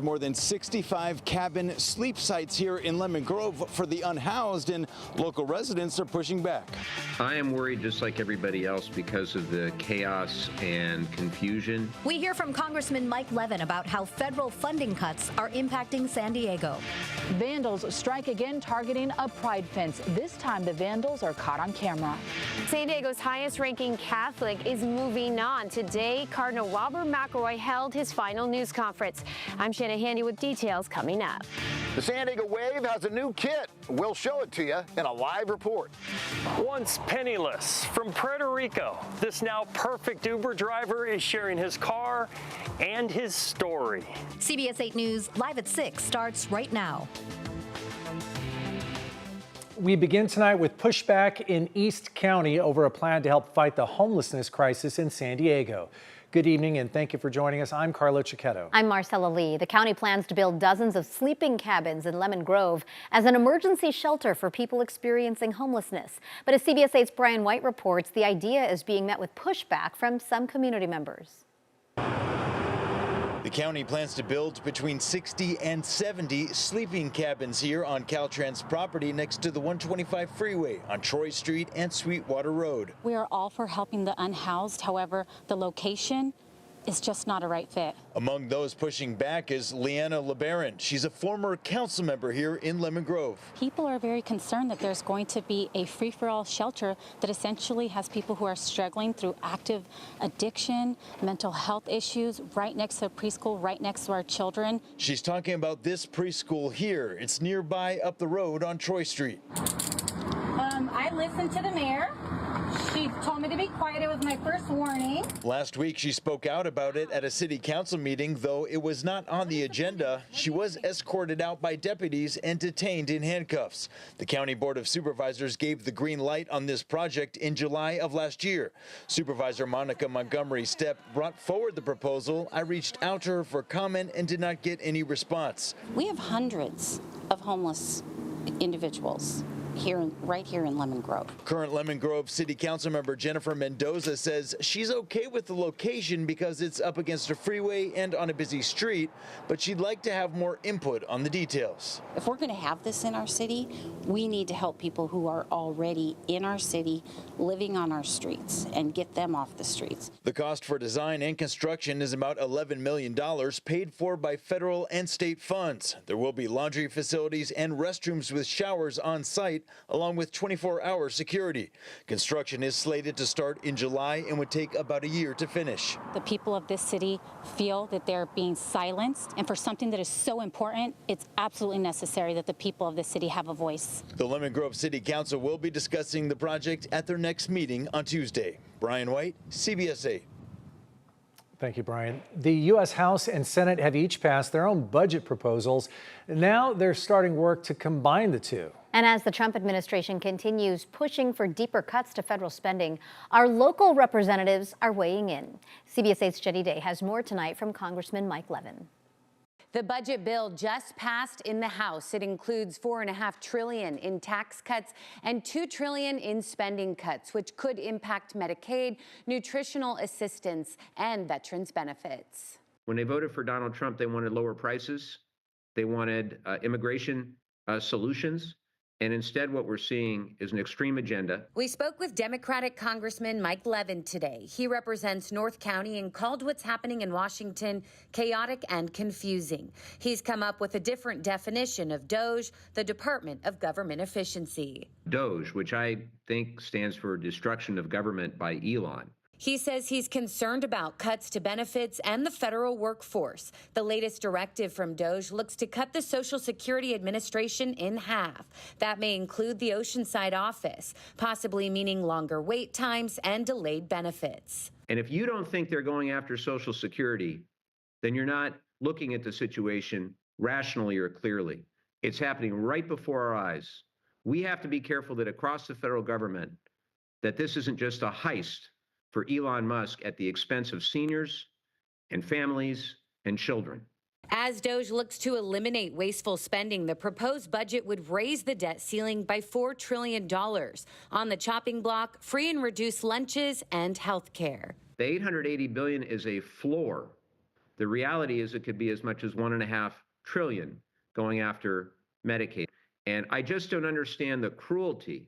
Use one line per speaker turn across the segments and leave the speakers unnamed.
More than 65 cabin sleep sites here in Lemon Grove for the unhoused, and local residents are pushing back.
I am worried just like everybody else because of the chaos and confusion.
We hear from Congressman Mike Levin about how federal funding cuts are impacting San Diego.
Vandals strike again, targeting a pride fence. This time the vandals are caught on camera.
San Diego's highest-ranking Catholic is moving on. Today, Cardinal Robert McElroy held his final news conference. I'm Shannon Handy with details coming up.
The San Diego Wave has a new kit. We'll show it to you in a live report.
Once penniless from Puerto Rico, this now perfect Uber driver is sharing his car and his story.
CBS 8 News Live at 6 starts right now.
We begin tonight with pushback in East County over a plan to help fight the homelessness crisis in San Diego. Good evening and thank you for joining us. I'm Carlo Cicchetto.
I'm Marcella Lee. The county plans to build dozens of sleeping cabins in Lemon Grove as an emergency shelter for people experiencing homelessness. But as CBS 8's Brian White reports, the idea is being met with pushback from some community members.
The county plans to build between 60 and 70 sleeping cabins here on Caltrans property next to the 125 freeway on Troy Street and Sweetwater Road.
We are all for helping the unhoused. However, the location is just not a right fit.
Among those pushing back is Leanna LeBaron. She's a former council member here in Lemon Grove.
People are very concerned that there's going to be a free-for-all shelter that essentially has people who are struggling through active addiction, mental health issues, right next to a preschool, right next to our children.
She's talking about this preschool here. It's nearby up the road on Troy Street.
I listened to the mayor. She told me to be quiet. It was my first warning.
Last week, she spoke out about it at a city council meeting, though it was not on the agenda. She was escorted out by deputies and detained in handcuffs. The County Board of Supervisors gave the green light on this project in July of last year. Supervisor Monica Montgomery Stepp brought forward the proposal. I reached out to her for comment and did not get any response.
We have hundreds of homeless individuals right here in Lemon Grove.
Current Lemon Grove City Council member Jennifer Mendoza says she's okay with the location because it's up against a freeway and on a busy street, but she'd like to have more input on the details.
If we're going to have this in our city, we need to help people who are already in our city, living on our streets, and get them off the streets.
The cost for design and construction is about $11 million, paid for by federal and state funds. There will be laundry facilities and restrooms with showers on site, along with 24-hour security. Construction is slated to start in July and would take about a year to finish.
The people of this city feel that they're being silenced, and for something that is so important, it's absolutely necessary that the people of this city have a voice.
The Lemon Grove City Council will be discussing the project at their next meeting on Tuesday. Brian White, CBS 8.
Thank you, Brian. The U.S. House and Senate have each passed their own budget proposals. Now they're starting work to combine the two.
And as the Trump administration continues pushing for deeper cuts to federal spending, our local representatives are weighing in. CBS 8's Jenny Day has more tonight from Congressman Mike Levin.
The budget bill just passed in the House. It includes $4.5 trillion in tax cuts and $2 trillion in spending cuts, which could impact Medicaid, nutritional assistance, and veterans benefits.
When they voted for Donald Trump, they wanted lower prices. They wanted immigration solutions. And instead, what we're seeing is an extreme agenda.
We spoke with Democratic Congressman Mike Levin today. He represents North County and called what's happening in Washington chaotic and confusing. He's come up with a different definition of DOGE, the Department of Government Efficiency.
DOGE, which I think stands for Destruction of Government by Elon.
He says he's concerned about cuts to benefits and the federal workforce. The latest directive from DOGE looks to cut the Social Security Administration in half. That may include the Oceanside office, possibly meaning longer wait times and delayed benefits.
And if you don't think they're going after Social Security, then you're not looking at the situation rationally or clearly. It's happening right before our eyes. We have to be careful that across the federal government, that this isn't just a heist for Elon Musk at the expense of seniors and families and children.
As DOGE looks to eliminate wasteful spending, the proposed budget would raise the debt ceiling by $4 trillion. On the chopping block, free and reduced lunches and health care.
The $880 billion is a floor The reality is it could be as much as $1.5 trillion going after Medicaid. And I just don't understand the cruelty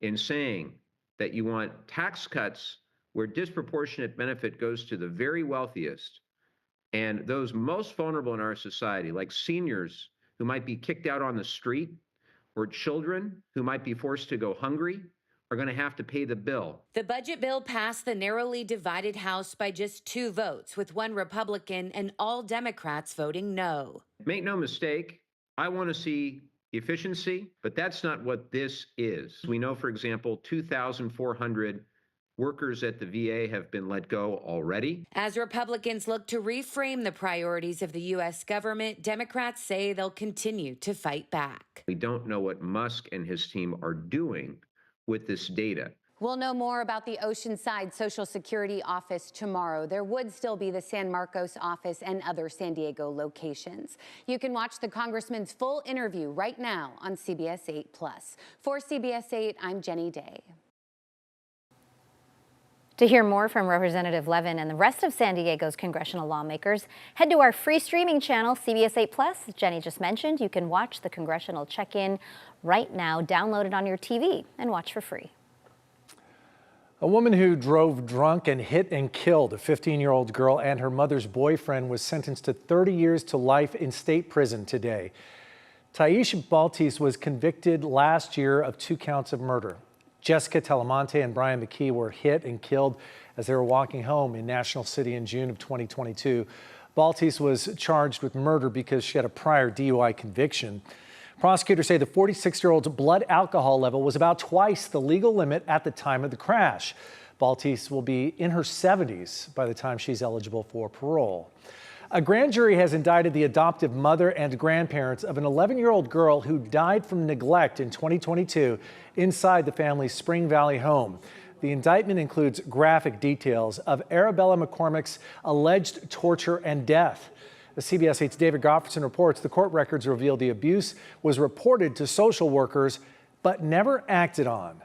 in saying that you want tax cuts where disproportionate benefit goes to the very wealthiest and those most vulnerable in our society, like seniors who might be kicked out on the street or children who might be forced to go hungry, are going to have to pay the bill.
The budget bill passed the narrowly divided House by just 2 votes, with 1 Republican and all Democrats voting no.
Make no mistake, I want to see efficiency, but that's not what this is. We know, for example, 2,400 workers at the VA have been let go already.
As Republicans look to reframe the priorities of the U.S. government, Democrats say they'll continue to fight back.
We don't know what Musk and his team are doing with this data.
We'll know more about the Oceanside Social Security office tomorrow. There would still be the San Marcos office and other San Diego locations. You can watch the congressman's full interview right now on CBS 8+. For CBS 8, I'm Jenny Day.
To hear more from Representative Levin and the rest of San Diego's congressional lawmakers, head to our free streaming channel, CBS 8+. As Jenny just mentioned, you can watch the Congressional Check-In right now. Download it on your TV and watch for free.
A woman who drove drunk and hit and killed a 15-year-old girl and her mother's boyfriend was sentenced to 30 years to life in state prison today. Taisha Baltis was convicted last year of 2 counts of murder. Jessica Telemonte and Brian McKee were hit and killed as they were walking home in National City in June of 2022. Baltis was charged with murder because she had a prior DUI conviction. Prosecutors say the 46-year-old's blood alcohol level was about twice the legal limit at the time of the crash. Baltis will be in her 70s by the time she's eligible for parole. A grand jury has indicted the adoptive mother and grandparents of an 11-year-old girl who died from neglect in 2022 inside the family's Spring Valley home. The indictment includes graphic details of Arabella McCormick's alleged torture and death. The CBS 8's David Goffredson reports the court records reveal the abuse was reported to social workers but never acted on.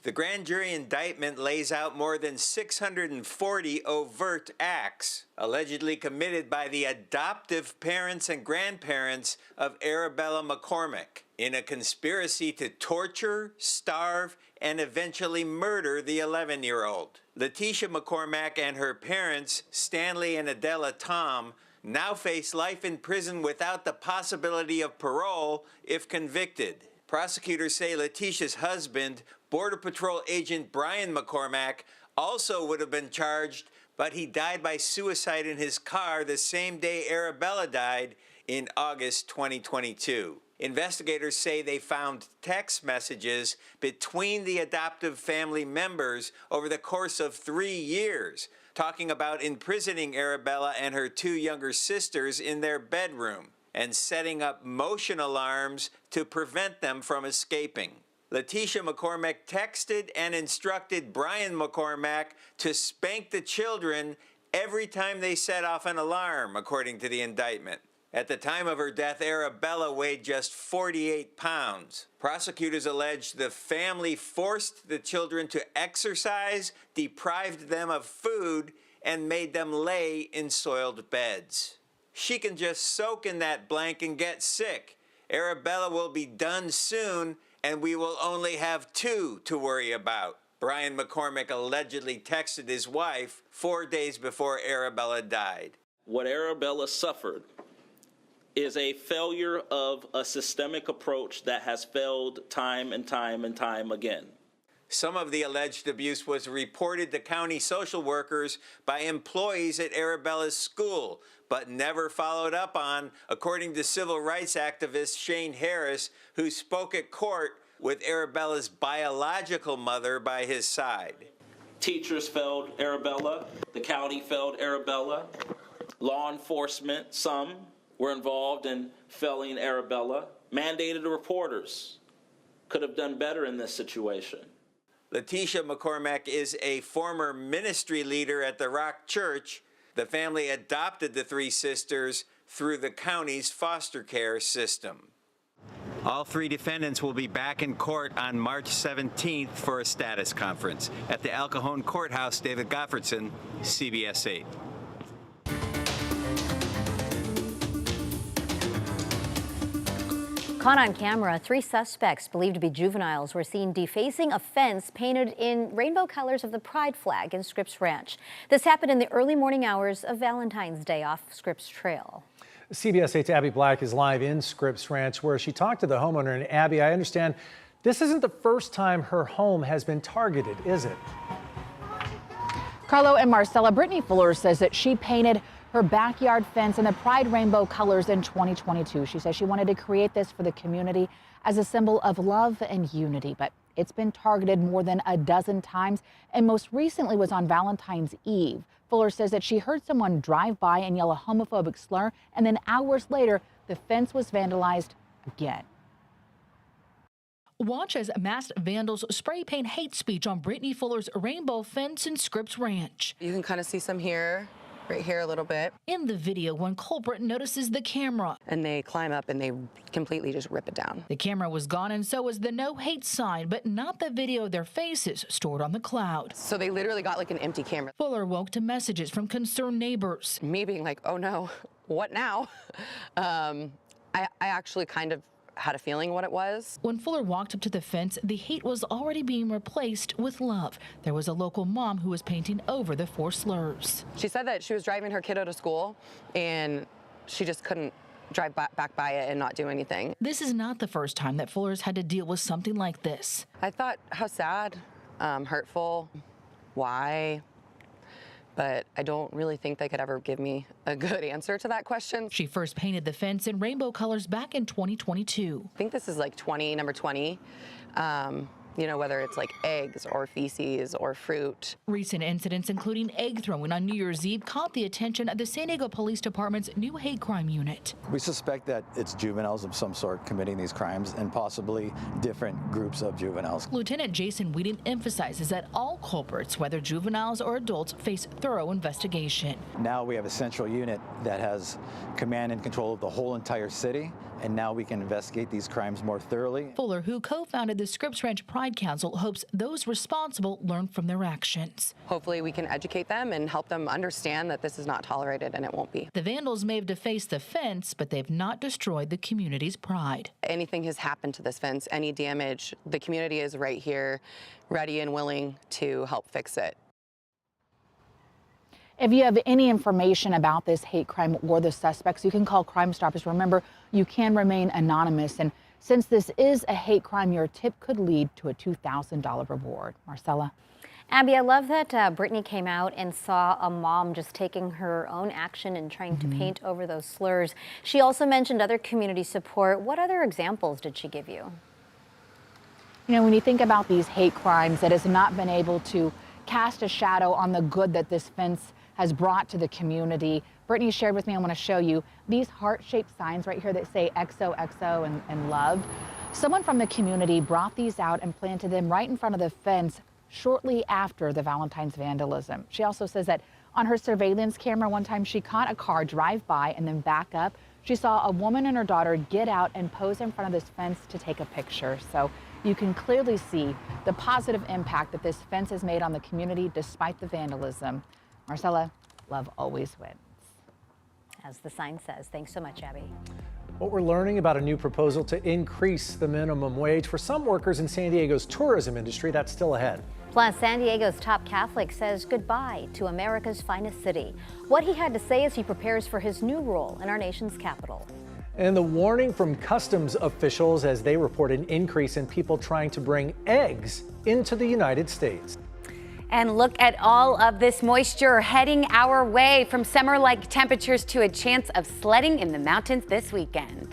The grand jury indictment lays out more than 640 overt acts allegedly committed by the adoptive parents and grandparents of Arabella McCormick in a conspiracy to torture, starve, and eventually murder the 11-year-old. Letitia McCormack and her parents, Stanley and Adela Tom, now face life in prison without the possibility of parole if convicted. Prosecutors say Letitia's husband, Border Patrol agent Brian McCormack, also would have been charged, but he died by suicide in his car the same day Arabella died in August 2022. Investigators say they found text messages between the adoptive family members over the course of 3 years, talking about imprisoning Arabella and her 2 younger sisters in their bedroom and setting up motion alarms to prevent them from escaping. Letitia McCormack texted and instructed Brian McCormack to spank the children every time they set off an alarm, according to the indictment. At the time of her death, Arabella weighed just 48 pounds. Prosecutors allege the family forced the children to exercise, deprived them of food, and made them lay in soiled beds. She can just soak in that blanket and get sick. Arabella will be done soon, and we will only have 2 to worry about. Brian McCormack allegedly texted his wife 4 days before Arabella died.
What Arabella suffered is a failure of a systemic approach that has failed time and time and time again.
Some of the alleged abuse was reported to county social workers by employees at Arabella's school, but never followed up on, according to civil rights activist Shane Harris, who spoke at court with Arabella's biological mother by his side.
Teachers failed Arabella. The county failed Arabella. Law enforcement, some, were involved in failing Arabella. Mandated reporters could have done better in this situation.
Letitia McCormack is a former ministry leader at the Rock Church. The family adopted the 3 sisters through the county's foster care system. All 3 defendants will be back in court on March 17th for a status conference. At the El Cajon Courthouse, David Goffredson, CBS 8.
Caught on camera, 3 suspects believed to be juveniles were seen defacing a fence painted in rainbow colors of the pride flag in Scripps Ranch. This happened in the early morning hours of Valentine's Day off Scripps Trail.
CBS 8's Abby Black is live in Scripps Ranch, where she talked to the homeowner. And Abby, I understand this isn't the first time her home has been targeted, is it?
Carlo and Marcella, Brittany Fuller says that she painted her backyard fence in the pride rainbow colors in 2022. She says she wanted to create this for the community as a symbol of love and unity, but it's been targeted more than a dozen times, and most recently was on Valentine's Eve. Fuller says that she heard someone drive by and yell a homophobic slur, and then hours later, the fence was vandalized again.
Watch as masked vandals spray paint hate speech on Brittany Fuller's rainbow fence in Scripps Ranch.
You can kind of see some here. Right here a little bit.
In the video, one culprit notices the camera.
And they climb up and they completely just rip it down.
The camera was gone, and so was the no hate sign, but not the video of their faces stored on the cloud.
So they literally got like an empty camera.
Fuller woke to messages from concerned neighbors.
Me being like, oh no, what now? I actually kind of had a feeling what it was.
When Fuller walked up to the fence, the hate was already being replaced with love. There was a local mom who was painting over the 4 slurs.
She said that she was driving her kiddo to school and she just couldn't drive back by it and not do anything.
This is not the first time that Fuller's had to deal with something like this.
I thought, how sad, hurtful, why? But I don't really think they could ever give me a good answer to that question.
She first painted the fence in rainbow colors back in 2022.
I think this is like number 20. You know, whether it's like eggs or feces or fruit.
Recent incidents, including egg throwing on New Year's Eve, caught the attention of the San Diego Police Department's new hate crime unit.
We suspect that it's juveniles of some sort committing these crimes, and possibly different groups of juveniles.
Lieutenant Jason Whedon emphasizes that all culprits, whether juveniles or adults, face thorough investigation.
Now we have a central unit that has command and control of the whole entire city, and now we can investigate these crimes more thoroughly.
Fuller, who co-founded the Scripps Ranch Pride Council, hopes those responsible learn from their actions.
Hopefully we can educate them and help them understand that this is not tolerated, and it won't be.
The vandals may have defaced the fence, but they've not destroyed the community's pride.
Anything has happened to this fence, any damage, the community is right here, ready and willing to help fix it.
If you have any information about this hate crime or the suspects, you can call Crime Stoppers. Remember, you can remain anonymous. And since this is a hate crime, your tip could lead to a $2,000 reward. Marcella.
Abby, I love that Brittany came out and saw a mom just taking her own action and trying to paint over those slurs. She also mentioned other community support. What other examples did she give you?
You know, when you think about these hate crimes, that has not been able to cast a shadow on the good that this fence has brought to the community. Brittany shared with me, I want to show you these heart-shaped signs right here that say XOXO and love. Someone from the community brought these out and planted them right in front of the fence shortly after the Valentine's vandalism. She also says that on her surveillance camera one time she caught a car drive by and then back up. She saw a woman and her daughter get out and pose in front of this fence to take a picture. So you can clearly see the positive impact that this fence has made on the community despite the vandalism. Marcella, love always wins.
As the sign says. Thanks so much, Abby.
What we're learning about a new proposal to increase the minimum wage for some workers in San Diego's tourism industry, that's still ahead.
Plus, San Diego's top Catholic says goodbye to America's finest city. What he had to say as he prepares for his new role in our nation's capital.
And the warning from customs officials as they report an increase in people trying to bring eggs into the United States.
And look at all of this moisture heading our way, from summer-like temperatures to a chance of sledding in the mountains this weekend.